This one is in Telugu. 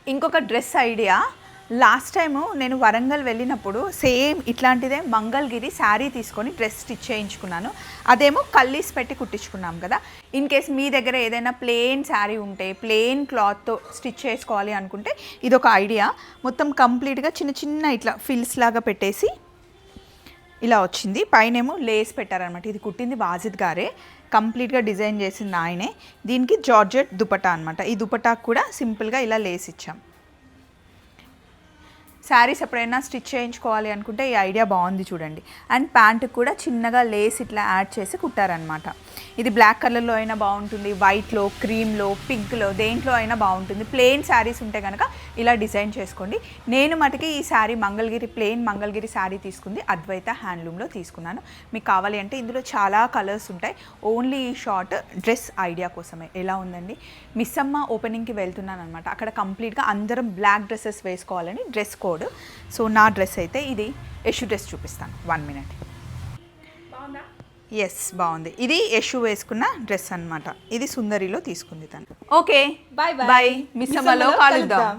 ఇంకొక డ్రెస్ ఐడియా. లాస్ట్ టైము నేను వరంగల్ వెళ్ళినప్పుడు సేమ్ ఇట్లాంటిదే మంగళగిరి శారీ తీసుకొని డ్రెస్ స్టిచ్ చేయించుకున్నాను. అదేమో కల్లీస్ పెట్టి కుట్టించుకున్నాం కదా. ఇన్ కేస్ మీ దగ్గర ఏదైనా ప్లెయిన్ శారీ ఉంటే ప్లెయిన్ క్లాత్తో స్టిచ్ చేసుకోవాలి అనుకుంటే ఇదొక ఐడియా. మొత్తం కంప్లీట్గా చిన్న చిన్న ఇట్లా ఫిల్స్ లాగా పెట్టేసి ఇలా వచ్చింది. పైనేమో లేస్ పెట్టారనమాట. ఇది కుట్టింది వాజిద్ గారే, కంప్లీట్గా డిజైన్ చేసింది ఆయనే. దీనికి జార్జెట్ దుపట్టా అనమాట. ఈ దుపట్టాకు కూడా సింపుల్గా ఇలా లేస్ ఇచ్చాం. శారీస్ ఎప్పుడైనా స్టిచ్ చేయించుకోవాలి అనుకుంటే ఈ ఐడియా బాగుంది చూడండి. అండ్ ప్యాంటుకి కూడా చిన్నగా లేస్ ఇట్లా యాడ్ చేసి కుట్టారనమాట. ఇది బ్లాక్ కలర్లో అయినా బాగుంటుంది, వైట్లో, క్రీమ్లో, పింక్లో, దేంట్లో అయినా బాగుంటుంది. ప్లెయిన్ శారీస్ ఉంటే కనుక ఇలా డిజైన్ చేసుకోండి. నేను మటుకి ఈ శారీ మంగళగిరి ప్లెయిన్ మంగళగిరి శారీ తీసుకుంది అద్వైత హ్యాండ్లూమ్లో తీసుకున్నాను. మీకు కావాలి అంటే ఇందులో చాలా కలర్స్ ఉంటాయి. ఓన్లీ ఈ షార్ట్ డ్రెస్ ఐడియా కోసమే. ఎలా ఉందండి? మిస్సమ్మ ఓపెనింగ్కి వెళ్తున్నాను అనమాట. అక్కడ కంప్లీట్గా అందరం బ్లాక్ డ్రెస్సెస్ వేసుకోవాలని డ్రెస్ కోడ్. సో నా డ్రెస్ అయితే ఇది. యశు డ్రెస్ చూపిస్తాను 1 minute. ఎస్ బాగుంది. ఇది యశు వేసుకున్న డ్రెస్ అనమాట. ఇది సుందరిలో తీసుకుంది తను. Okay bye bye. మిస్సమ్మలో కలుద్దాం.